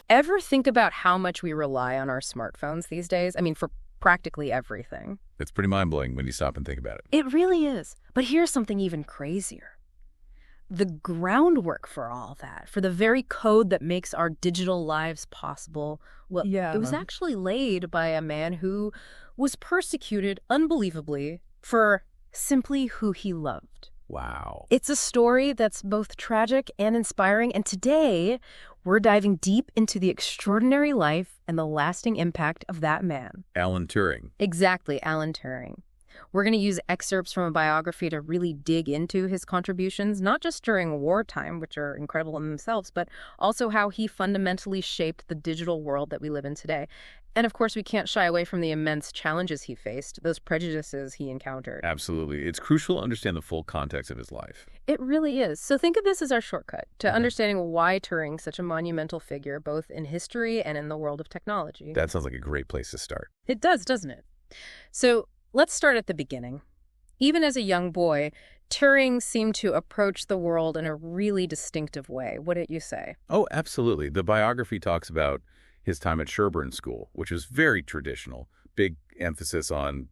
Ever think about how much we rely on our smartphones these days? I mean, for practically everything. It's pretty mind-blowing when you stop and think about it. It really is. But here's something even crazier. The groundwork for all that, for the very code that makes our digital lives possible, well, Yeah. it was actually laid by a man who was persecuted unbelievably for simply who he loved. Wow. It's a story that's both tragic and inspiring, and today we're diving deep into the extraordinary life and the lasting impact of that man. Alan Turing. Exactly, Alan Turing. We're going to use excerpts from a biography to really dig into his contributions, not just during wartime, which are incredible in themselves, but also how he fundamentally shaped the digital world that we live in today. And of course, we can't shy away from the immense challenges he faced, those prejudices he encountered. Absolutely. It's crucial to understand the full context of his life. It really is. So think of this as our shortcut to understanding why Turing's such a monumental figure, both in history and in the world of technology. That sounds like a great place to start. It does, doesn't it? So let's start at the beginning. Even as a young boy, Turing seemed to approach the world in a really distinctive way. Wouldn't you say? Oh, absolutely. The biography talks about his time at Sherborne School, which was very traditional, big emphasis on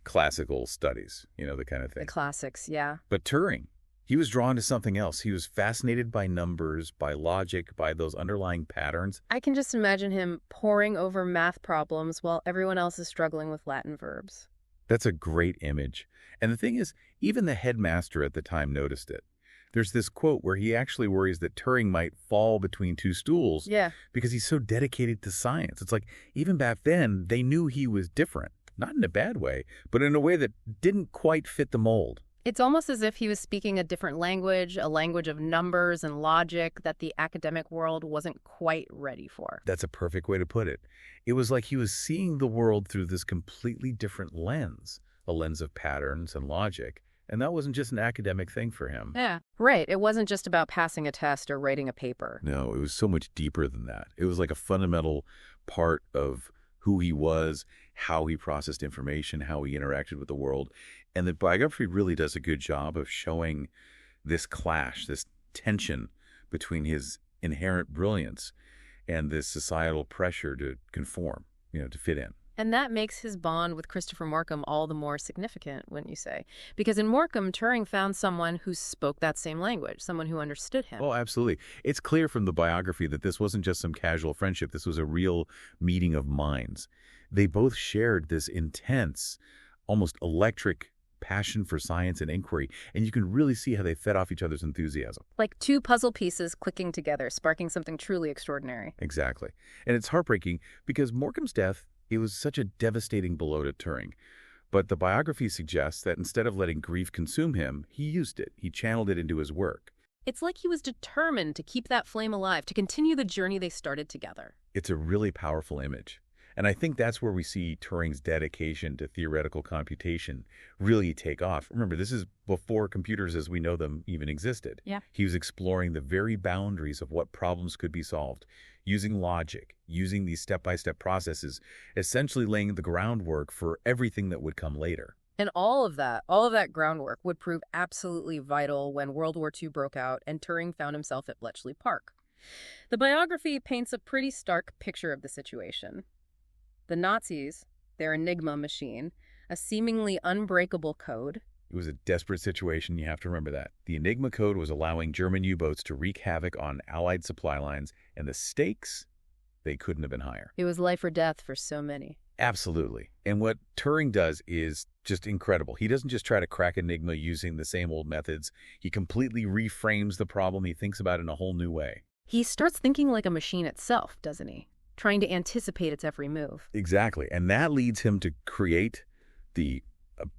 classical studies, the kind of thing. The classics, yeah. But Turing, he was drawn to something else. He was fascinated by numbers, by logic, by those underlying patterns. I can just imagine him poring over math problems while everyone else is struggling with Latin verbs. That's a great image. And the thing is, even the headmaster at the time noticed it. There's this quote where he actually worries that Turing might fall between two stools because he's so dedicated to science. It's like, even back then, they knew he was different. Not in a bad way, but in a way that didn't quite fit the mold. It's almost as if he was speaking a different language, a language of numbers and logic that the academic world wasn't quite ready for. That's a perfect way to put it. It was like he was seeing the world through this completely different lens, a lens of patterns and logic. And that wasn't just an academic thing for him. Yeah, right. It wasn't just about passing a test or writing a paper. No, it was so much deeper than that. It was like a fundamental part of who he was, how he processed information, how he interacted with the world. And the biography really does a good job of showing this clash, this tension between his inherent brilliance and this societal pressure to conform, to fit in. And that makes his bond with Christopher Morcom all the more significant, wouldn't you say? Because in Morcom, Turing found someone who spoke that same language, someone who understood him. Oh, absolutely. It's clear from the biography that this wasn't just some casual friendship. This was a real meeting of minds. They both shared this intense, almost electric passion for science and inquiry, and you can really see how they fed off each other's enthusiasm. Like two puzzle pieces clicking together, sparking something truly extraordinary. Exactly. And it's heartbreaking because Morcom's death, it was such a devastating blow to Turing. But the biography suggests that instead of letting grief consume him, he used it. He channeled it into his work. It's like he was determined to keep that flame alive, to continue the journey they started together. It's a really powerful image. And I think that's where we see Turing's dedication to theoretical computation really take off. Remember, this is before computers as we know them even existed. Yeah. He was exploring the very boundaries of what problems could be solved, using logic, using these step-by-step processes, essentially laying the groundwork for everything that would come later. And all of that groundwork would prove absolutely vital when World War II broke out and Turing found himself at Bletchley Park. The biography paints a pretty stark picture of the situation. The Nazis, their Enigma machine, a seemingly unbreakable code. It was a desperate situation, you have to remember that. The Enigma code was allowing German U-boats to wreak havoc on Allied supply lines, and the stakes, they couldn't have been higher. It was life or death for so many. Absolutely. And what Turing does is just incredible. He doesn't just try to crack Enigma using the same old methods. He completely reframes the problem. He thinks about it in a whole new way. He starts thinking like a machine itself, doesn't he? Trying to anticipate its every move. Exactly. And that leads him to create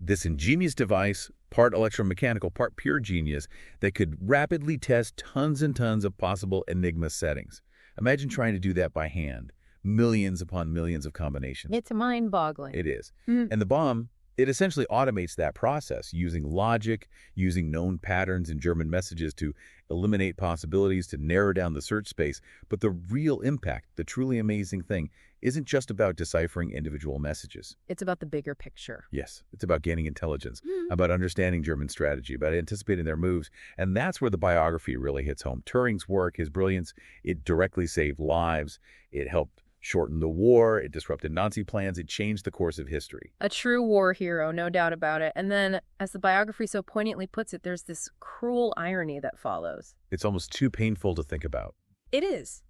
this ingenious device, part electromechanical, part pure genius, that could rapidly test tons and tons of possible Enigma settings. Imagine trying to do that by hand. Millions upon millions of combinations. It's mind-boggling. It is. And the bomb, it essentially automates that process using logic, using known patterns in German messages to eliminate possibilities, to narrow down the search space. But the real impact, the truly amazing thing, isn't just about deciphering individual messages. It's about the bigger picture. Yes, it's about gaining intelligence, Hmm. about understanding German strategy, about anticipating their moves, and that's where the biography really hits home. Turing's work, his brilliance, it directly saved lives, it helped shorten the war, it disrupted Nazi plans, it changed the course of history. A true war hero, no doubt about it. And then, as the biography so poignantly puts it, there's this cruel irony that follows. It's almost too painful to think about. It is.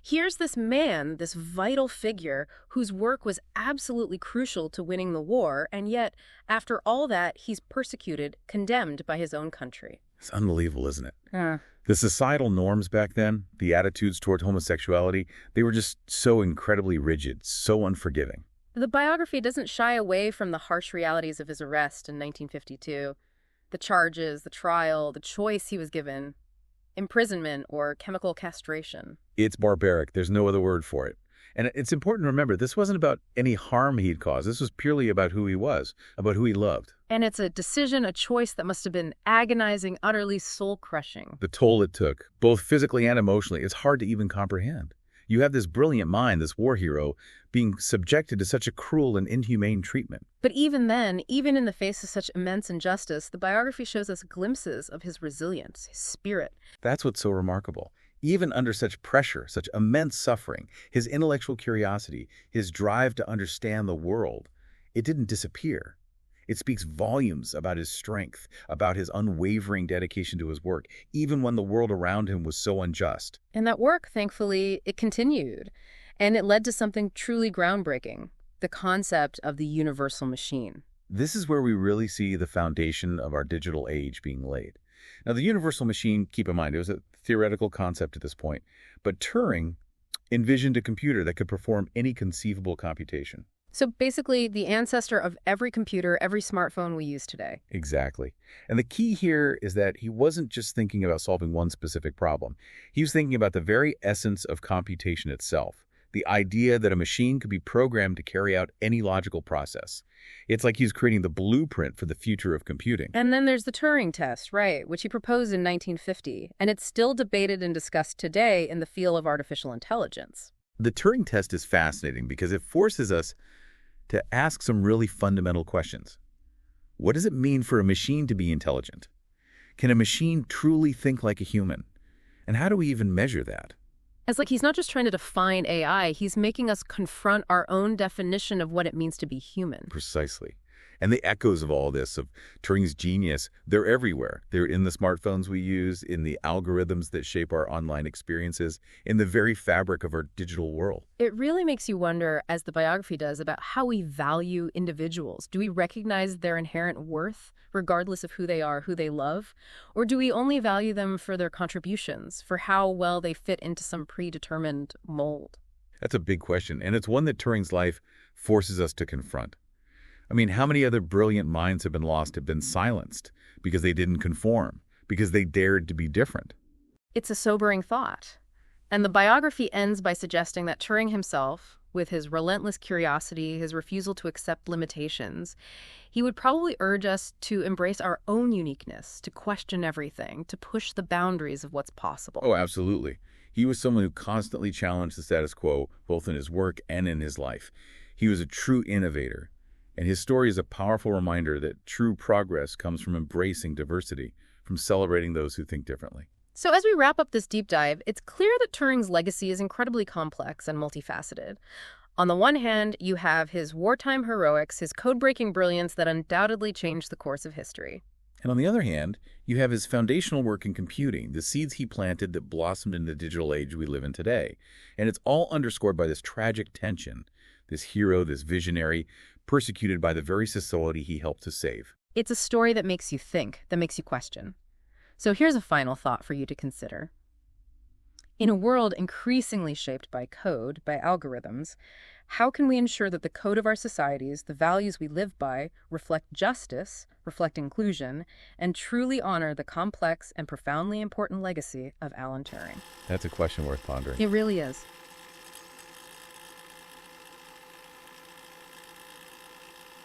Here's this man, this vital figure, whose work was absolutely crucial to winning the war, and yet, after all that, he's persecuted, condemned by his own country. It's unbelievable, isn't it? Yeah. The societal norms back then, the attitudes toward homosexuality, they were just so incredibly rigid, so unforgiving. The biography doesn't shy away from the harsh realities of his arrest in 1952. The charges, the trial, the choice he was given. Imprisonment or chemical castration. It's barbaric. There's no other word for it. And it's important to remember, this wasn't about any harm he'd caused. This was purely about who he was, about who he loved. And it's a decision, a choice that must have been agonizing, utterly soul-crushing. The toll it took, both physically and emotionally, it's hard to even comprehend. You have this brilliant mind, this war hero, being subjected to such a cruel and inhumane treatment. But even then, even in the face of such immense injustice, the biography shows us glimpses of his resilience, his spirit. That's what's so remarkable. Even under such pressure, such immense suffering, his intellectual curiosity, his drive to understand the world, it didn't disappear. It speaks volumes about his strength, about his unwavering dedication to his work, even when the world around him was so unjust. And that work, thankfully, it continued. And it led to something truly groundbreaking, the concept of the universal machine. This is where we really see the foundation of our digital age being laid. Now, the universal machine, keep in mind, it was a theoretical concept at this point, but Turing envisioned a computer that could perform any conceivable computation. So basically, the ancestor of every computer, every smartphone we use today. Exactly. And the key here is that he wasn't just thinking about solving one specific problem. He was thinking about the very essence of computation itself, the idea that a machine could be programmed to carry out any logical process. It's like he's creating the blueprint for the future of computing. And then there's the Turing test, right, which he proposed in 1950, and it's still debated and discussed today in the field of artificial intelligence. The Turing test is fascinating because it forces us to ask some really fundamental questions. What does it mean for a machine to be intelligent? Can a machine truly think like a human? And how do we even measure that? It's like he's not just trying to define AI, he's making us confront our own definition of what it means to be human. Precisely. And the echoes of all this, of Turing's genius, they're everywhere. They're in the smartphones we use, in the algorithms that shape our online experiences, in the very fabric of our digital world. It really makes you wonder, as the biography does, about how we value individuals. Do we recognize their inherent worth, regardless of who they are, who they love? Or do we only value them for their contributions, for how well they fit into some predetermined mold? That's a big question, and it's one that Turing's life forces us to confront. I mean, how many other brilliant minds have been lost, have been silenced because they didn't conform, because they dared to be different? It's a sobering thought. And the biography ends by suggesting that Turing himself, with his relentless curiosity, his refusal to accept limitations, he would probably urge us to embrace our own uniqueness, to question everything, to push the boundaries of what's possible. Oh, absolutely. He was someone who constantly challenged the status quo, both in his work and in his life. He was a true innovator. And his story is a powerful reminder that true progress comes from embracing diversity, from celebrating those who think differently. So as we wrap up this deep dive, it's clear that Turing's legacy is incredibly complex and multifaceted. On the one hand, you have his wartime heroics, his code-breaking brilliance that undoubtedly changed the course of history. And on the other hand, you have his foundational work in computing, the seeds he planted that blossomed in the digital age we live in today. And it's all underscored by this tragic tension, this hero, this visionary, persecuted by the very society he helped to save. It's a story that makes you think, that makes you question. So here's a final thought for you to consider. In a world increasingly shaped by code, by algorithms, how can we ensure that the code of our societies, the values we live by, reflect justice, reflect inclusion, and truly honor the complex and profoundly important legacy of Alan Turing? That's a question worth pondering. It really is.